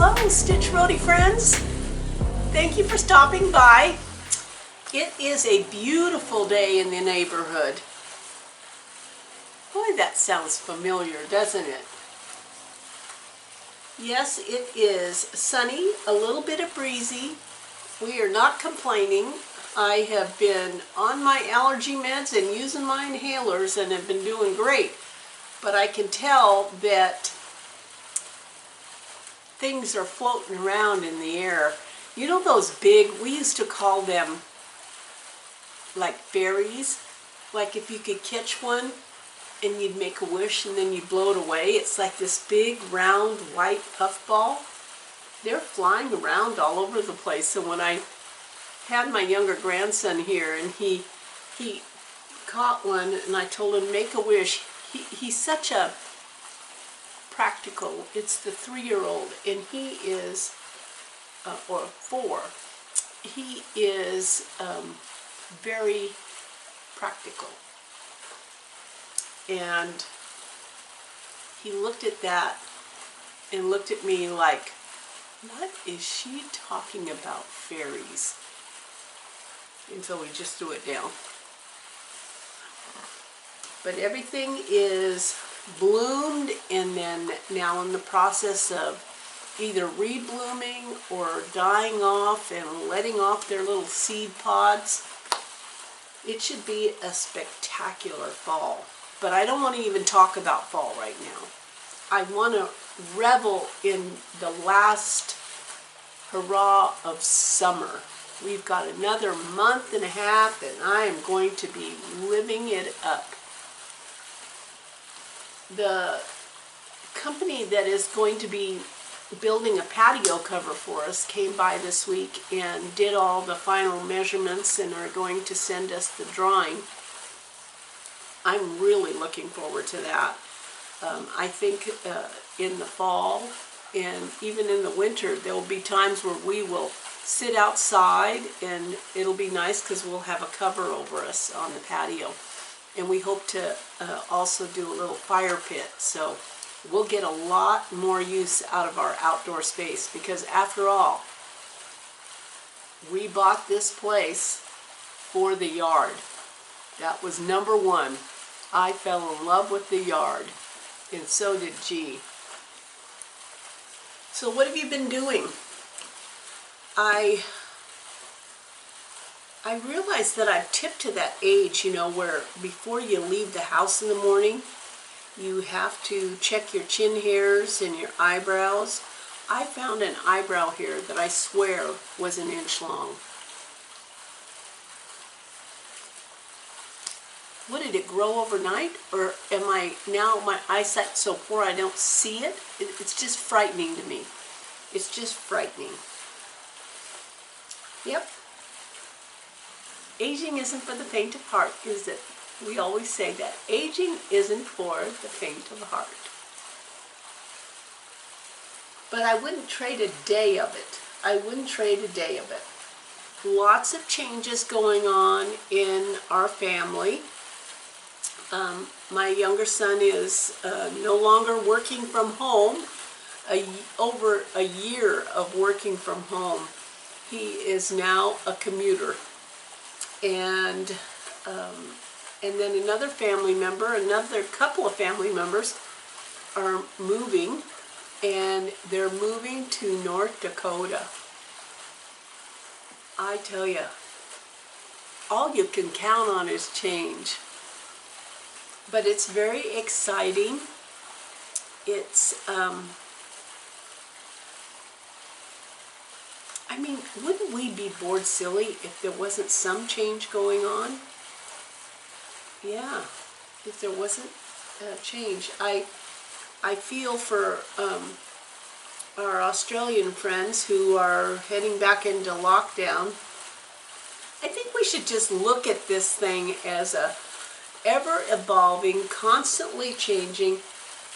Hello, Stitch Roadie friends. Thank you for stopping by. It is a beautiful day in the neighborhood. Boy, that sounds familiar, doesn't it? Yes, it is sunny, a little bit of breezy. We are not complaining. I have been on my allergy meds and using my inhalers and have been doing great. But I can tell that things are floating around in the air. You know those big, we used to call them like fairies? Like if you could catch one and you'd make a wish and then you'd blow it away. It's like this big round white puffball. They're flying around all over the place. And when I had my younger grandson here and he caught one and I told him make a wish. He's such a practical. It's the 3-year-old and he is, or 4, he is very practical. And he looked at that and looked at me like, what is she talking about, fairies? And so we just threw it down. But everything is bloomed and then now in the process of either reblooming or dying off and letting off their little seed pods. It should be a spectacular fall. But I don't want to even talk about fall right now. I want to revel in the last hurrah of summer. We've got another month and a half and I am going to be living it up. The company that is going to be building a patio cover for us came by this week and did all the final measurements and are going to send us the drawing. I'm really looking forward to that. I think in the fall and even in the winter there will be times where we will sit outside and it'll be nice because we'll have a cover over us on the patio. And we hope to also do a little fire pit, so we'll get a lot more use out of our outdoor space because after all, we bought this place for the yard. That was number one. I fell in love with the yard, and so did G. So what have you been doing? I realize that I've tipped to that age, you know, where before you leave the house in the morning, you have to check your chin hairs and your eyebrows. I found an eyebrow hair that I swear was an inch long. What, did it grow overnight? Or am I now, my eyesight so poor I don't see it? It's just frightening to me. It's just frightening. Yep. Aging isn't for the faint of heart, is it? We always say that. Aging isn't for the faint of heart. But I wouldn't trade a day of it. I wouldn't trade a day of it. Lots of changes going on in our family. My younger son is no longer working from home. Over a year of working from home. He is now a commuter. And then another family member, another couple of family members are moving, and they're moving to North Dakota. I tell you, all you can count on is change. But it's very exciting. It's, I mean, wouldn't we be bored silly if there wasn't some change going on? Yeah, if there wasn't change. I feel for our Australian friends who are heading back into lockdown. I think we should just look at this thing as a ever-evolving, constantly changing.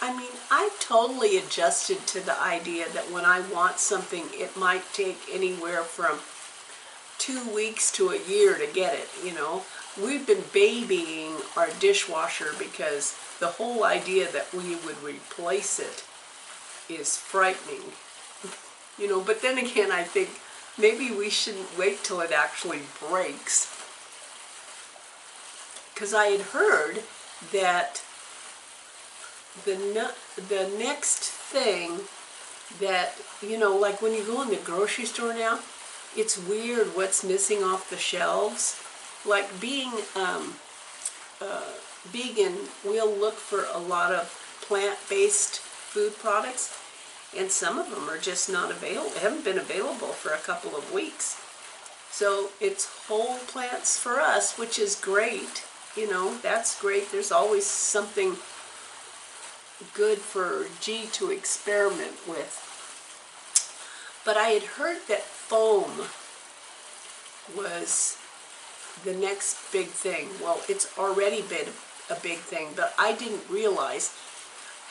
I mean, I've totally adjusted to the idea that when I want something, it might take anywhere from 2 weeks to a year to get it, you know. We've been babying our dishwasher because the whole idea that we would replace it is frightening. You know, but then again, I think maybe we shouldn't wait till it actually breaks. Because I had heard that the next thing that, you know, like when you go in the grocery store now, it's weird what's missing off the shelves. Like being vegan, we'll look for a lot of plant-based food products, and some of them are just not available, haven't been available for a couple of weeks. So it's whole plants for us, which is great. You know, that's great. There's always something good for G to experiment with. But I had heard that foam was the next big thing. Well, it's already been a big thing, but I didn't realize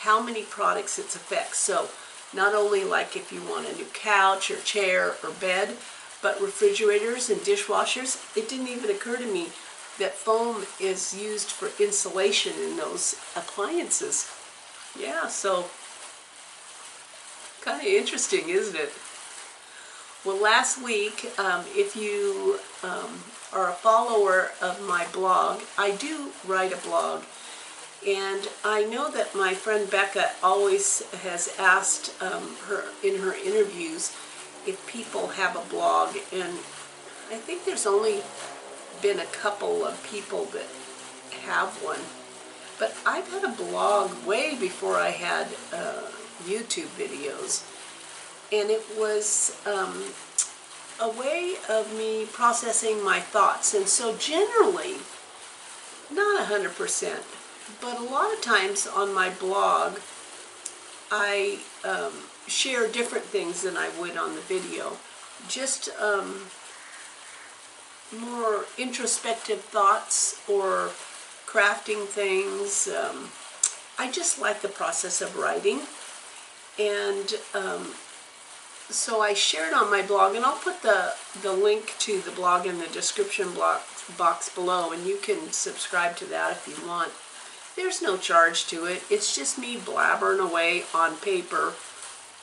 how many products it affects. So not only like if you want a new couch or chair or bed, but refrigerators and dishwashers. It didn't even occur to me that foam is used for insulation in those appliances. Yeah, so kind of interesting, isn't it? Well, last week, if you are a follower of my blog, I do write a blog, and I know that my friend Becca always has asked her in her interviews if people have a blog, and I think there's only been a couple of people that have one. But I've had a blog way before I had YouTube videos, and it was a way of me processing my thoughts. And so generally, not 100%, but a lot of times on my blog, I share different things than I would on the video. Just more introspective thoughts or crafting things. I just like the process of writing, and so I shared on my blog, and I'll put the link to the blog in the description box below, and you can subscribe to that if you want. There's no charge to it. It's just me blabbering away on paper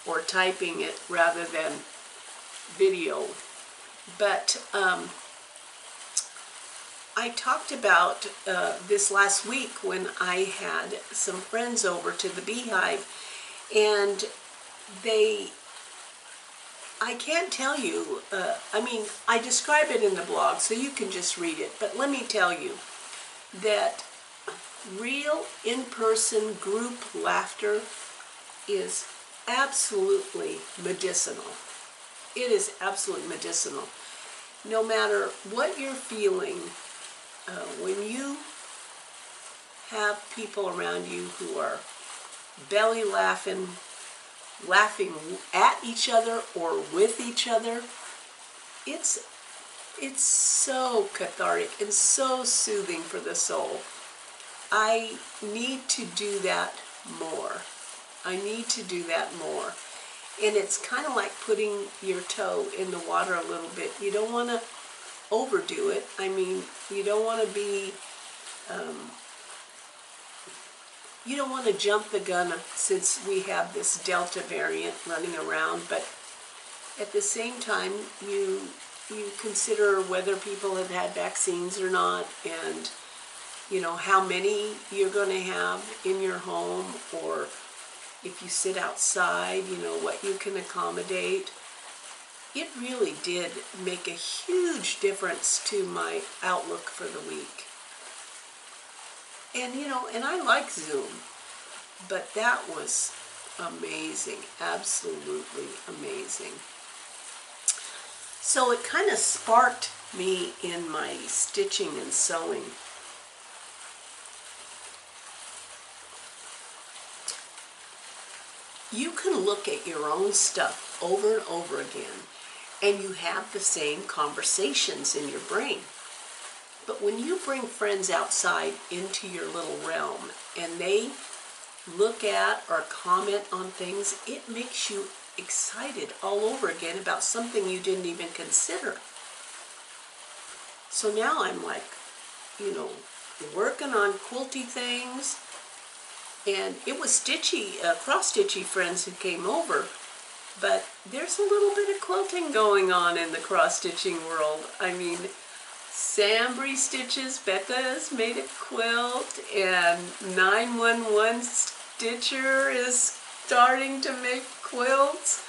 or typing it rather than video. But I talked about this last week when I had some friends over to the Beehive, and I can't tell you, I mean, I describe it in the blog, so you can just read it, but let me tell you that real in-person group laughter is absolutely medicinal. It is absolutely medicinal. No matter what you're feeling, when you have people around you who are belly laughing at each other or with each other, it's so cathartic and so soothing for the soul. I need to do that more. I need to do that more. And it's kind of like putting your toe in the water a little bit. You don't want to overdo it. I mean, you don't want to be, you don't want to jump the gun since we have this Delta variant running around, but at the same time, you consider whether people have had vaccines or not, and you know how many you're going to have in your home, or if you sit outside, you know what you can accommodate. It really did make a huge difference to my outlook for the week. And you know, and I like Zoom, but that was amazing, absolutely amazing. So it kind of sparked me in my stitching and sewing. You can look at your own stuff over and over again, and you have the same conversations in your brain. But when you bring friends outside into your little realm and they look at or comment on things, it makes you excited all over again about something you didn't even consider. So now I'm like, you know, working on quilty things, and it was stitchy, cross-stitchy friends who came over, But there's a little bit of quilting going on in the cross-stitching world. I mean, SamBrie Stitches, Becca has made a quilt, and 911 Stitcher is starting to make quilts.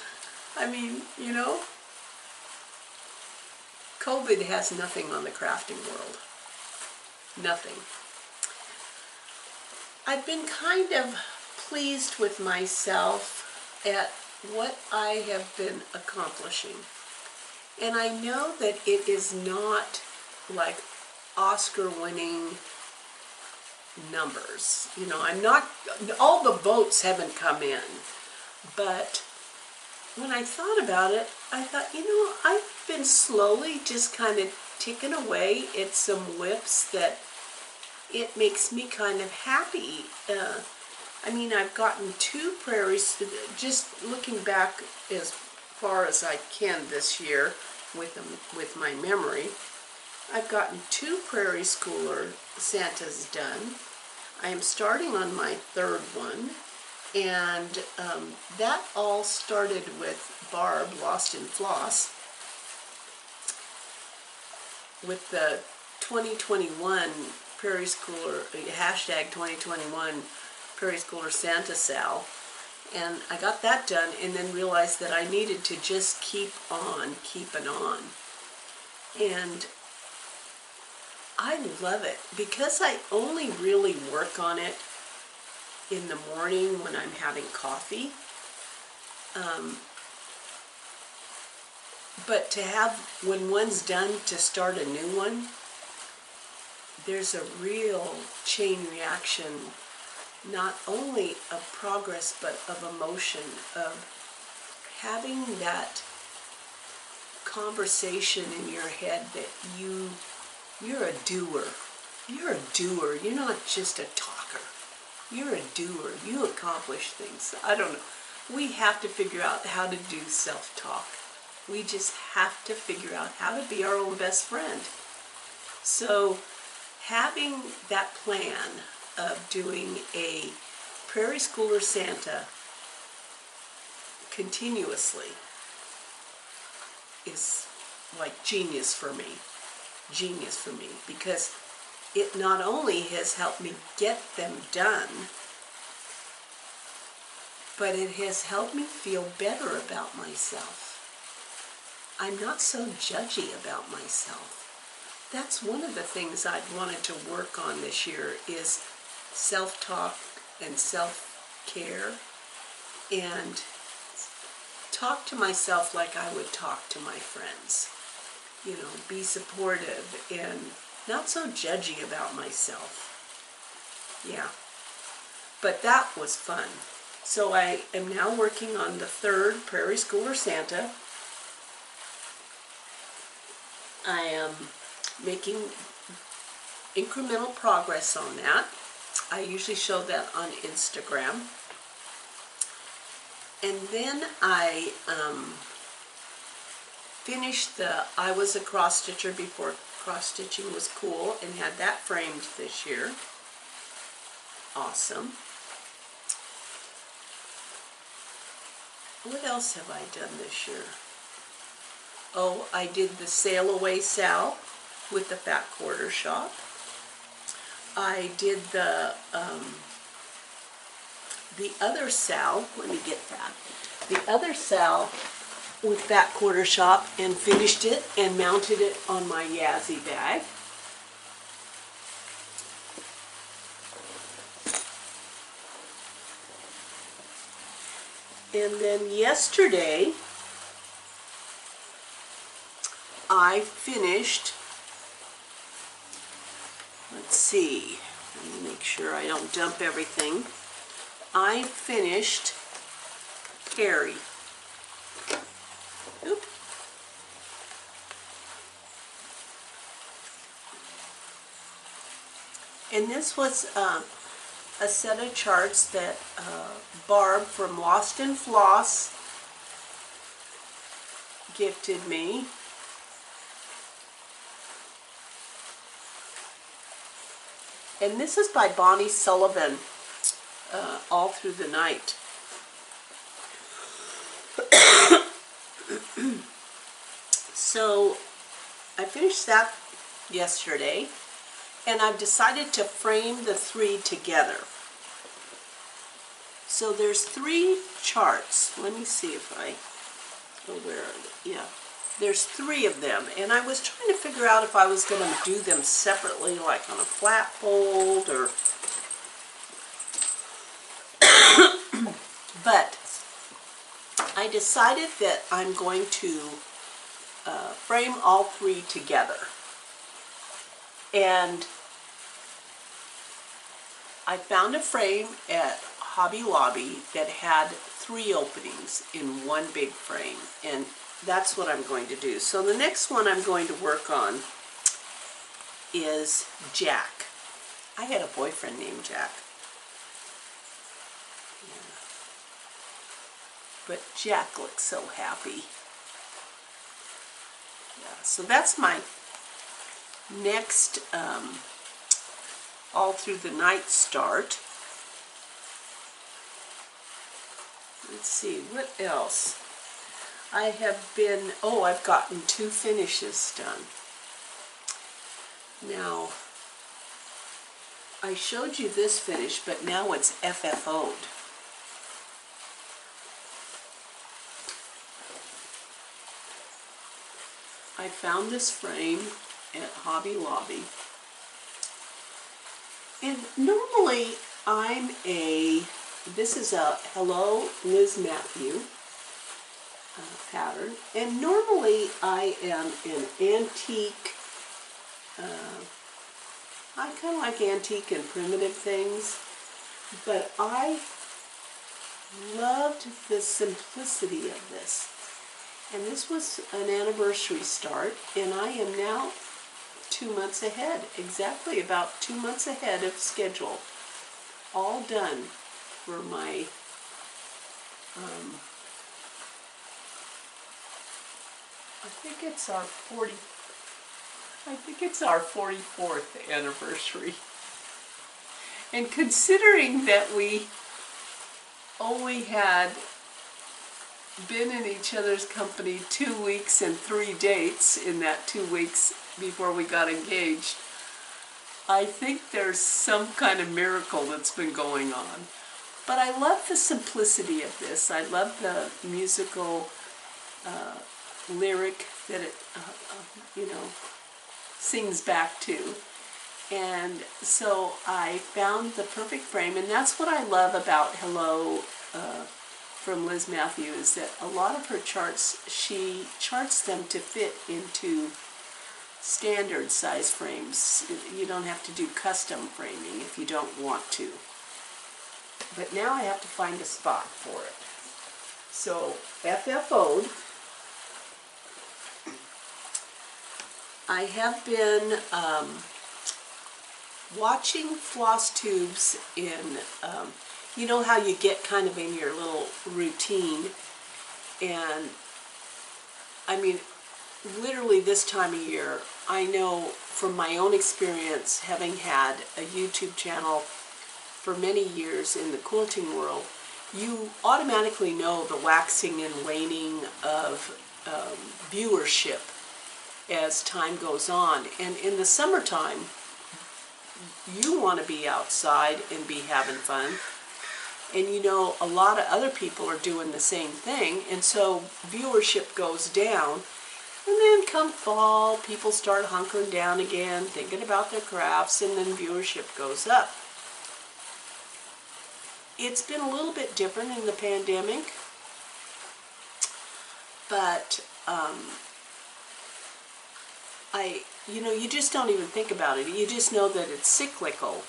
I mean, you know, COVID has nothing on the crafting world. Nothing. I've been kind of pleased with myself at what I have been accomplishing. And I know that it is not like Oscar-winning numbers. You know, I'm not, all the votes haven't come in. But when I thought about it, I thought, you know, I've been slowly just kind of ticking away at some whips that it makes me kind of happy. I mean, I've gotten 2 prairies, just looking back as far as I can this year with my memory. I've gotten 2 Prairie Schooler Santas done. I am starting on my 3rd one, and that all started with Barb, Lost in Floss, with the 2021 Prairie Schooler, hashtag 2021 Prairie Schooler Santa Sal. And I got that done and then realized that I needed to just keep on keeping on. And I love it because I only really work on it in the morning when I'm having coffee. But to have, when one's done, to start a new one, there's a real chain reaction, not only of progress, but of emotion, of having that conversation in your head that you're a doer. You're a doer. You're not just a talker. You're a doer. You accomplish things. I don't know. We have to figure out how to do self-talk. We just have to figure out how to be our own best friend. So having that plan of doing a Prairie Schooler Santa continuously is like genius for me. Genius for me, because it not only has helped me get them done, but it has helped me feel better about myself. I'm not so judgy about myself. That's one of the things I've wanted to work on this year, is self-talk and self-care, and talk to myself like I would talk to my friends. You know, be supportive and not so judgy about myself. Yeah. But that was fun. So I am now working on the 3rd Prairie Schooler Santa. I am making incremental progress on that. I usually show that on Instagram. And then I finished the I Was a Cross Stitcher Before Cross Stitching Was Cool, and had that framed this year. Awesome. What else have I done this year? Oh, I did the Sail Away Sal with the Fat Quarter Shop. I did the other Sal, let me get that. The other Sal with Fat Quarter Shop, and finished it and mounted it on my Yazzie bag. And then yesterday, I finished, let's see, let me make sure I don't dump everything. I finished Carrie. Oop. And this was a set of charts that Barb from Lost in Floss gifted me. And this is by Bonnie Sullivan, All Through the Night. So I finished that yesterday, and I've decided to frame the 3 together. So there's 3 charts. Let me see if where are they? Yeah. There's 3 of them, and I was trying to figure out if I was going to do them separately, like on a flat fold, or... But I decided that I'm going to frame all 3 together. And I found a frame at Hobby Lobby that had 3 openings in one big frame, and that's what I'm going to do. So the next one I'm going to work on is Jack. I had a boyfriend named Jack. Yeah. But Jack looks so happy. Yeah, so that's my next all through the night start. Let's see, what else? I have been, I've gotten 2 finishes done. Now, I showed you this finish, but now it's FFO'd. I found this frame at Hobby Lobby. And normally this is a Hello Liz Matthew pattern, and normally I am an antique, I kind of like antique and primitive things, but I loved the simplicity of this. And this was an anniversary start, and I am now 2 months ahead, exactly about 2 months ahead of schedule, all done for my I think it's our 44th anniversary. And considering that we only had been in each other's company 2 weeks and 3 dates in that 2 weeks before we got engaged, I think there's some kind of miracle that's been going on. But I love the simplicity of this. I love the musical lyric that it, sings back to. And so I found the perfect frame, and that's what I love about Hello from Liz Matthew, is that a lot of her charts, she charts them to fit into standard size frames. You don't have to do custom framing if you don't want to. But now I have to find a spot for it. So FFO'd. I have been watching Flosstubes in, you know how you get kind of in your little routine, and I mean, literally this time of year, I know from my own experience, having had a YouTube channel for many years in the quilting world, you automatically know the waxing and waning of viewership as time goes on. And in the summertime, you want to be outside and be having fun. And you know, a lot of other people are doing the same thing, and so viewership goes down. And then come fall, people start hunkering down again, thinking about their crafts, and then viewership goes up. It's been a little bit different in the pandemic, but you just don't even think about it. You just know that it's cyclical.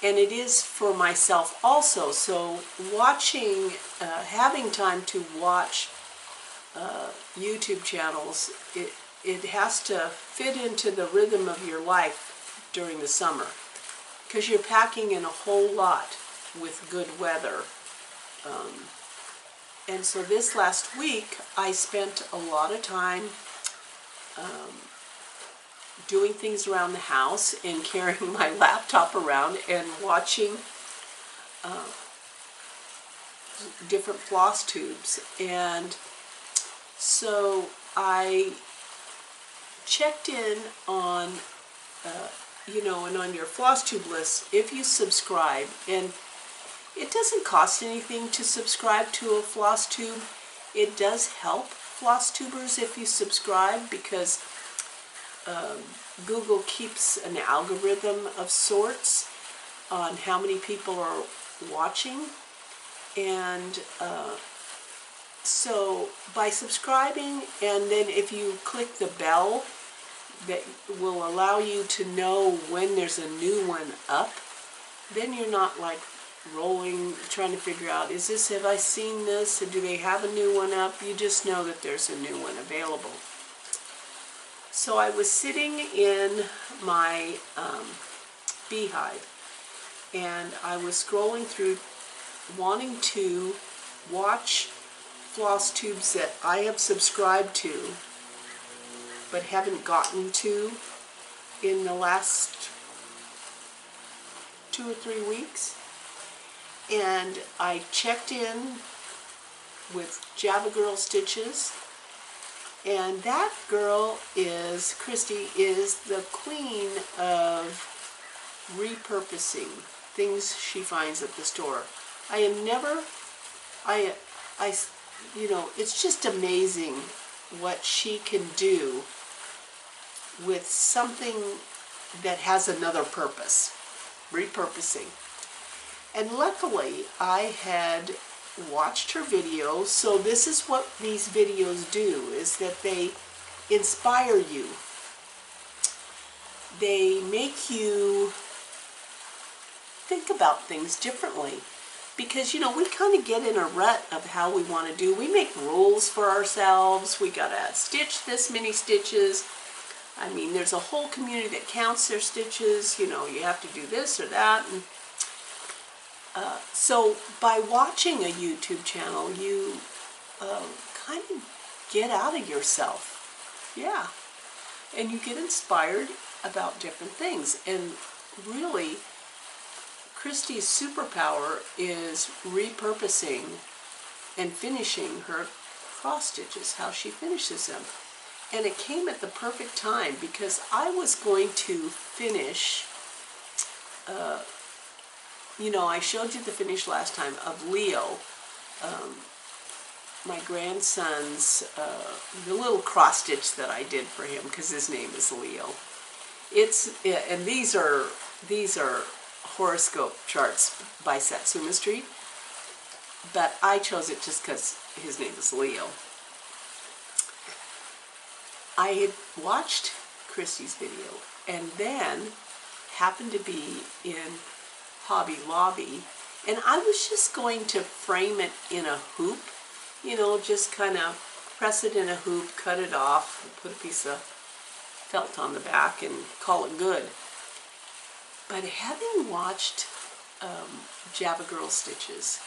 And it is for myself also. So watching, having time to watch YouTube channels, it has to fit into the rhythm of your life during the summer, because you're packing in a whole lot with good weather. And so this last week I spent a lot of time doing things around the house and carrying my laptop around and watching different floss tubes. And so I checked in on, you know, and on your Flosstube list, if you subscribe, and it doesn't cost anything to subscribe to a Flosstube. It does help Flosstubers if you subscribe, because Google keeps an algorithm of sorts on how many people are watching, and so by subscribing, and then if you click the bell that will allow you to know when there's a new one up, then you're not like rolling, trying to figure out, is this, have I seen this, or do they have a new one up? You just know that there's a new one available. So I was sitting in my beehive, and I was scrolling through wanting to watch Flosstubes that I have subscribed to but haven't gotten to in the last 2 or 3 weeks. And I checked in with Javagirl Stitches, and that girl is, Christy, is the queen of repurposing things she finds at the store. You know, it's just amazing what she can do with something that has another purpose, repurposing. And luckily, I had watched her video, so this is what these videos do, is that they inspire you. They make you think about things differently. Because, you know, we kind of get in a rut of how we want to do. We make rules for ourselves. We got to stitch this many stitches. I mean, there's a whole community that counts their stitches. You know, you have to do this or that. And so by watching a YouTube channel, you kind of get out of yourself. Yeah. And you get inspired about different things. And really, Christy's superpower is repurposing and finishing her cross stitches, how she finishes them. And it came at the perfect time, because I was going to finish, you know, I showed you the finish last time of Leo, my grandson's, the little cross stitch that I did for him, because his name is Leo. And these are horoscope charts by Satsuma Street, but I chose it just because his name is Leo. I had watched Christy's video, and then happened to be in Hobby Lobby, and I was just going to frame it in a hoop, you know, just kind of press it in a hoop, cut it off, put a piece of felt on the back, and call it good. But having watched Javagirl Stitches,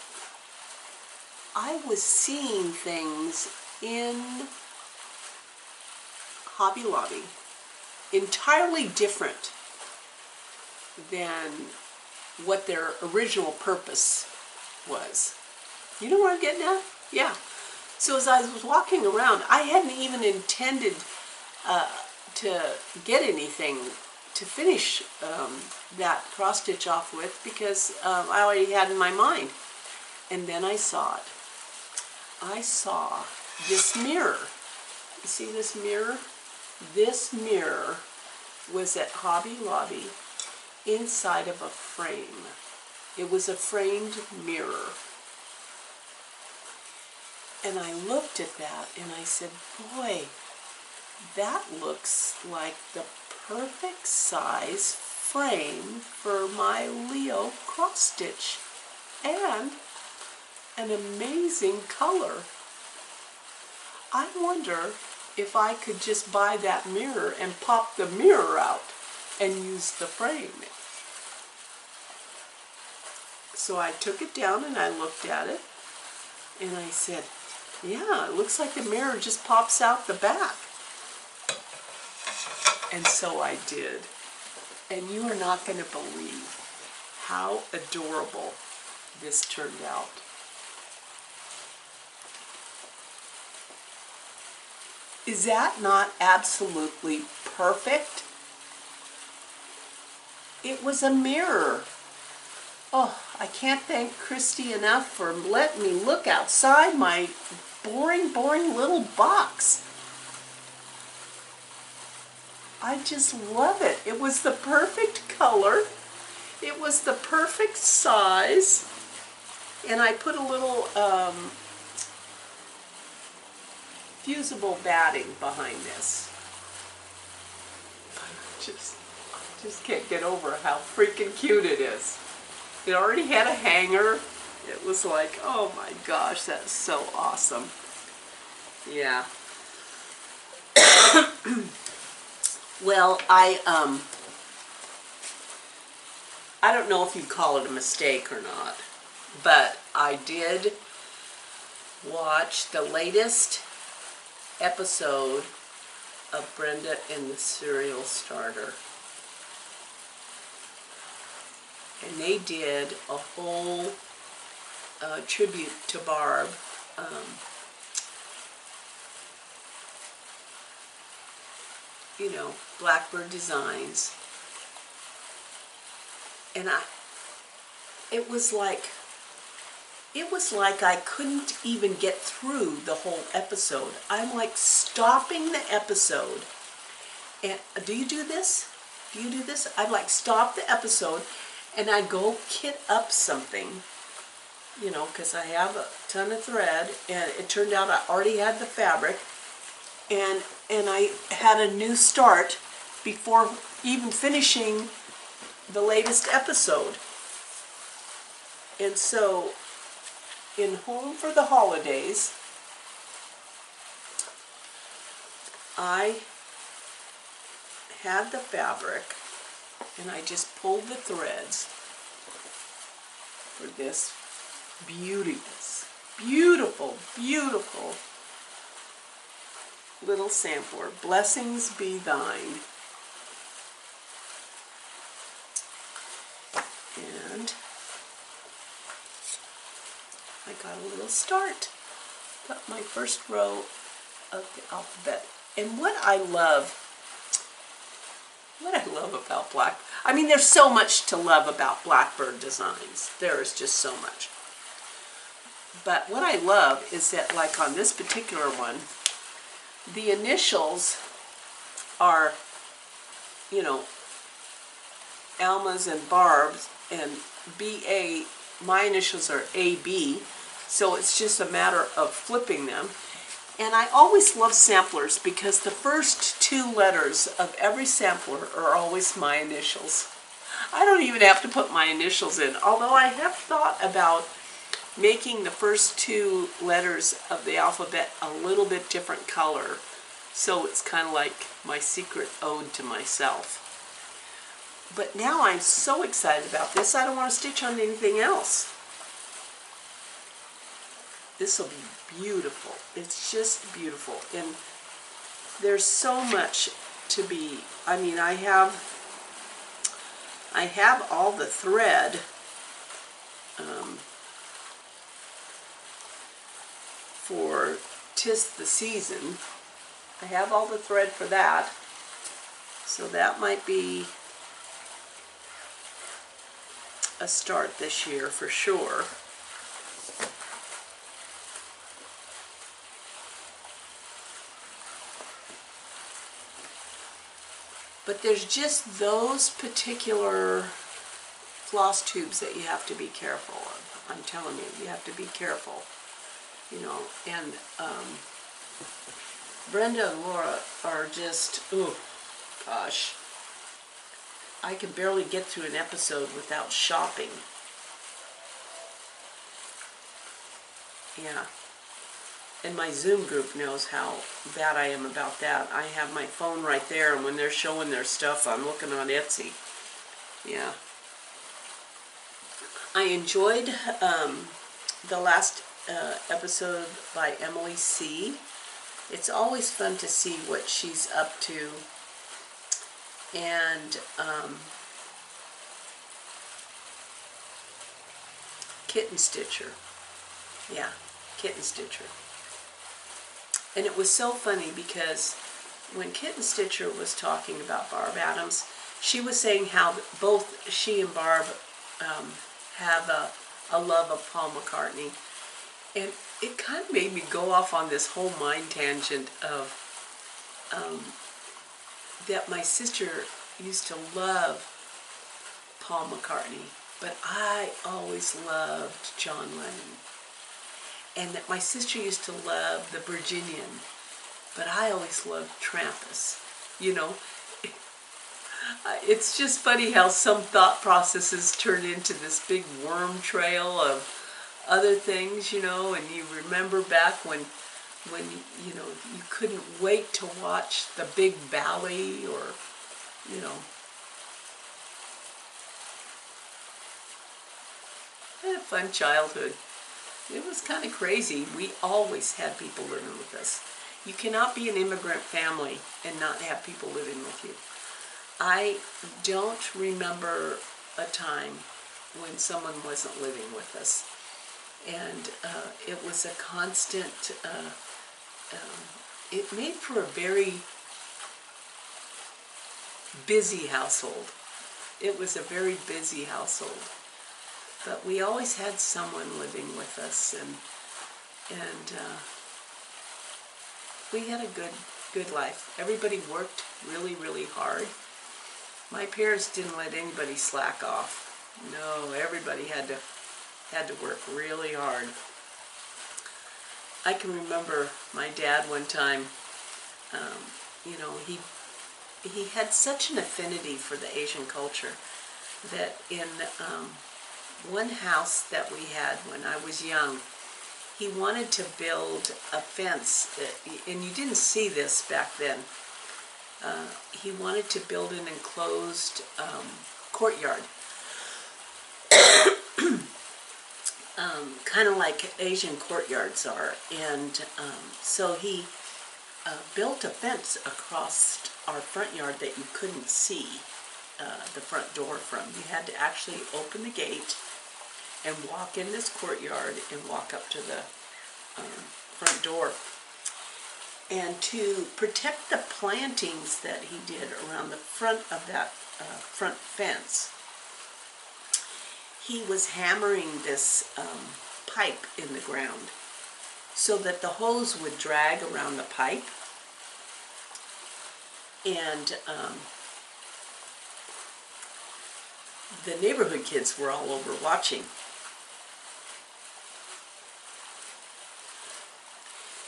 I was seeing things in Hobby Lobby entirely different than what their original purpose was. You know where I'm getting at? Yeah. So as I was walking around, I hadn't even intended to get anything to finish that cross stitch off with, because I already had in my mind. And then I saw it. I saw this mirror. You see this mirror? This mirror was at Hobby Lobby inside of a frame. It was a framed mirror. And I looked at that and I said, boy, that looks like the perfect size frame for my Leo cross stitch, and an amazing color. I wonder if I could just buy that mirror and pop the mirror out and use the frame. So I took it down and I looked at it and I said, yeah, it looks like the mirror just pops out the back. And so I did. And you are not going to believe how adorable this turned out. Is that not absolutely perfect? It was a mirror. Oh, I can't thank Christy enough for letting me look outside my boring little box. I just love it. It was the perfect color. It was the perfect size. And I put a little fusible batting behind this. I just can't get over how freaking cute it is. It already had a hanger. It was like, oh my gosh, that's so awesome. Yeah. Well, I don't know if you'd call it a mistake or not, but I did watch the latest episode of Brenda and the Cereal Starter. And they did a whole tribute to Barb. You know, Blackbird Designs. And it was like I couldn't even get through the whole episode. I'm like stopping the episode. And do you do this? Do you do this? I'd like stop the episode and I'd go kit up something, you know, because I have a ton of thread, and it turned out I already had the fabric, and I had a new start before even finishing the latest episode. And so in Home for the Holidays, I had the fabric and I just pulled the threads for this beautiful little sampler, Blessings Be Thine. And I got a little start. Got my first row of the alphabet. And what I love about I mean, there's so much to love about Blackbird Designs. There is just so much. But what I love is that, like on this particular one, the initials are, you know, Alma's and Barb's, and B.A., my initials are A.B., so it's just a matter of flipping them. And I always love samplers because the first two letters of every sampler are always my initials. I don't even have to put my initials in, although I have thought about making the first two letters of the alphabet a little bit different color, so it's kind of like my secret ode to myself. But now I'm so excited about this, I don't want to stitch on anything else. This will be beautiful. It's just beautiful. And there's so much to be, I mean, I have all the thread for 'Tis the Season. I have all the thread for that. So that might be a start this year for sure. But there's just those particular floss tubes that you have to be careful of. I'm telling you, you have to be careful. You know, and Brenda and Laura are just, oh gosh, I can barely get through an episode without shopping. Yeah. And my Zoom group knows how bad I am about that. I have my phone right there, and when they're showing their stuff, I'm looking on Etsy. Yeah. I enjoyed the last episode by Emily C. It's always fun to see what she's up to. And Kittenstitcher. Yeah, Kittenstitcher. And it was so funny because when Kittenstitcher was talking about Barb Adams, she was saying how both she and Barb have a love of Paul McCartney. And it kind of made me go off on this whole mind tangent of that my sister used to love Paul McCartney, but I always loved John Lennon. And that my sister used to love the Virginian, but I always loved Trampus. You know, it's just funny how some thought processes turn into this big worm trail of other things, you know, and you remember back when you know, you couldn't wait to watch the big ballet, or, you know. I had a fun childhood. It was kind of crazy. We always had people living with us. You cannot be an immigrant family and not have people living with you. I don't remember a time when someone wasn't living with us. And it was a constant, it made for a very busy household. It was a very busy household. But we always had someone living with us, and we had a good life. Everybody worked really, really hard. My parents didn't let anybody slack off. No, everybody had to work really hard. I can remember my dad one time, you know, he had such an affinity for the Asian culture that in one house that we had when I was young, he wanted to build a fence, and you didn't see this back then. He wanted to build an enclosed courtyard, kind of like Asian courtyards are, and so he built a fence across our front yard that you couldn't see the front door from. You had to actually open the gate and walk in this courtyard and walk up to the front door. And to protect the plantings that he did around the front of that front fence, he was hammering this pipe in the ground so that the hose would drag around the pipe. And the neighborhood kids were all over watching.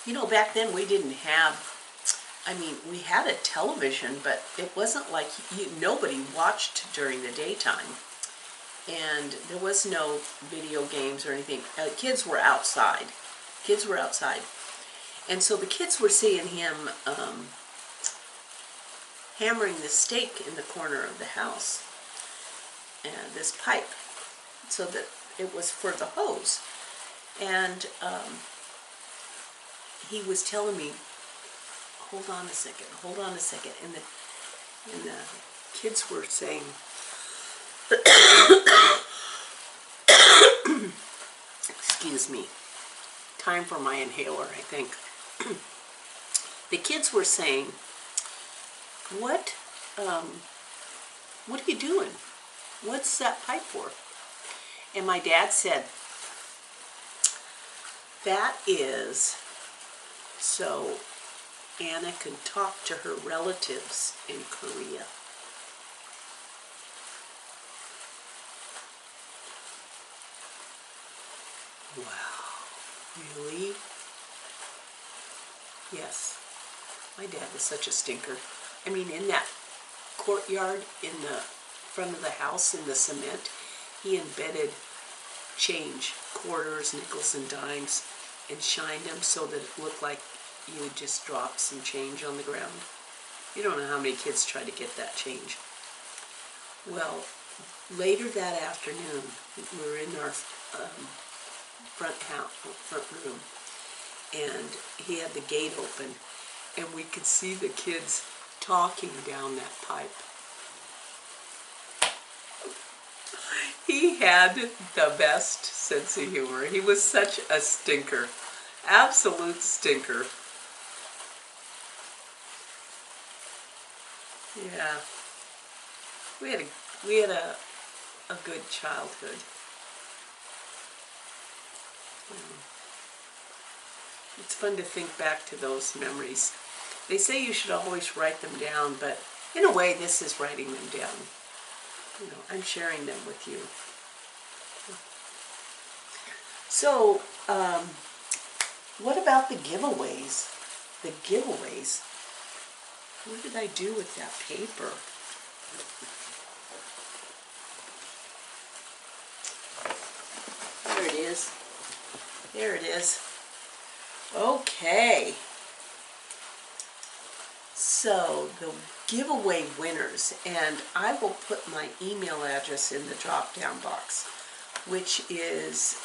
You know, back then we didn't have, I mean, we had a television, but it wasn't like nobody watched during the daytime. And there was no video games or anything. Kids were outside. Kids were outside. And so the kids were seeing him hammering the stake in the corner of the house, and this pipe, so that it was for the hose. And he was telling me, hold on a second, and the kids were saying, excuse me, time for my inhaler, I think. The kids were saying, what are you doing? What's that pipe for? And my dad said, that is so Anna can talk to her relatives in Korea. Wow, really? Yes, my dad was such a stinker. I mean, in that courtyard in the front of the house in the cement, he embedded change, quarters, nickels, and dimes, and shined them so that it looked like you would just drop some change on the ground. You don't know how many kids try to get that change. Well, later that afternoon, we were in our front room, and he had the gate open, and we could see the kids talking down that pipe. He had the best sense of humor. He was such a stinker. Absolute stinker. Yeah. We had a good childhood. It's fun to think back to those memories. They say you should always write them down, but in a way this is writing them down. You know, I'm sharing them with you. So, what about the giveaways? The giveaways. What did I do with that paper? There it is. There it is. Okay. So, the giveaway winners, and I will put my email address in the drop-down box, which is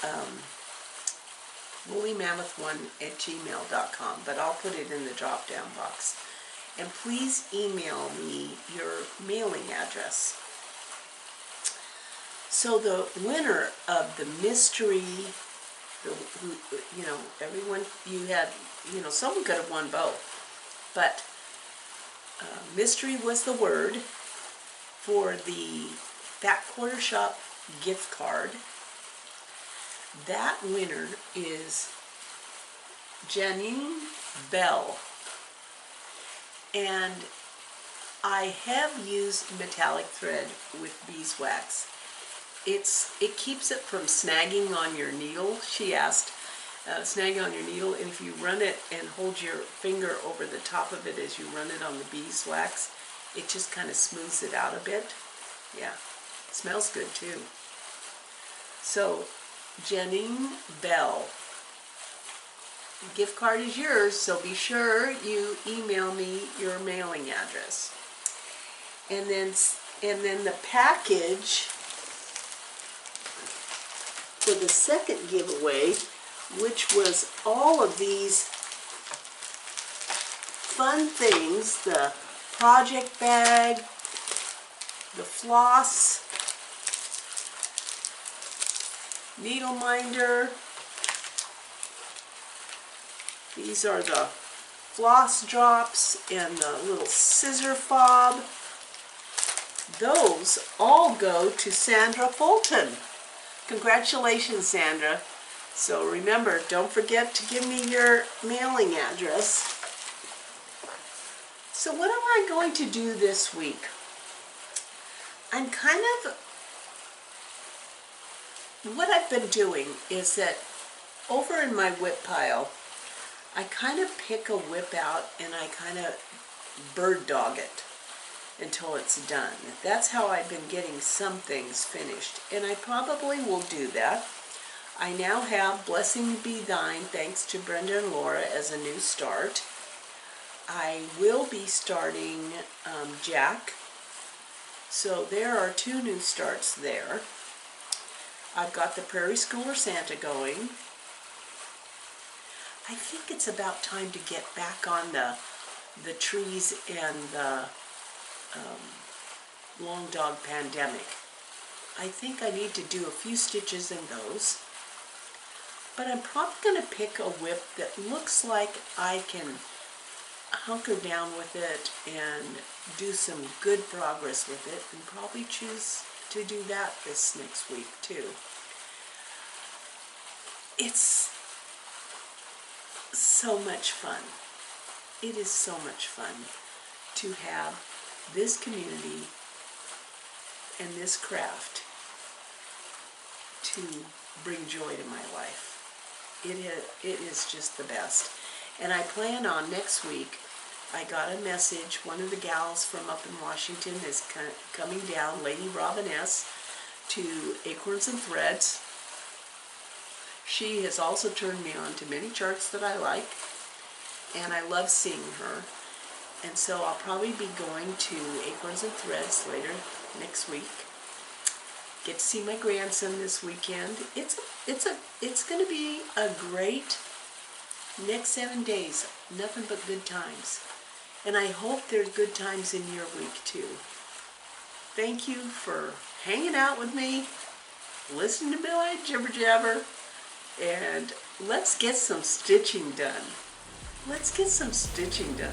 woolymammoth1@gmail.com, but I'll put it in the drop-down box. And please email me your mailing address. So the winner of the mystery, everyone, you had, someone could have won both, but mystery was the word for the Fat Quarter Shop gift card. That winner is Janine Bell. And I have used metallic thread with beeswax. It keeps it from snagging on your needle. She asked, snagging on your needle, and if you run it and hold your finger over the top of it as you run it on the beeswax, it just kind of smooths it out a bit. Yeah, it smells good too. So, Janine Bell, the gift card is yours, so be sure you email me your mailing address. And then the package for the second giveaway, which was all of these fun things, the project bag, the floss, needle minder. These are the floss drops and the little scissor fob. Those all go to Sandra Fulton. Congratulations, Sandra. So remember, don't forget to give me your mailing address. So what am I going to do this week? What I've been doing is that over in my whip pile, I kind of pick a whip out and I kind of bird dog it until it's done. That's how I've been getting some things finished, and I probably will do that. I now have Blessing Be Thine, thanks to Brenda and Laura, as a new start. I will be starting Jack, so there are 2 new starts there. I've got the Prairie Schooler Santa going. I think it's about time to get back on the trees and the long dog pandemic. I think I need to do a few stitches in those. But I'm probably going to pick a whip that looks like I can hunker down with it and do some good progress with it, and probably choose to do that this next week too. It's so much fun. It is so much fun to have this community and this craft to bring joy to my life. It is just the best. And I plan on next week, I got a message, one of the gals from up in Washington is coming down, Lady Robiness, to Acorns and Threads. She has also turned me on to many charts that I like, and I love seeing her. And so I'll probably be going to Acorns and Threads later next week. Get to see my grandson this weekend. It's going to be a great next 7 days. Nothing but good times. And I hope there's good times in your week too. Thank you for hanging out with me, listening to my jibber jabber, and let's get some stitching done. Let's get some stitching done.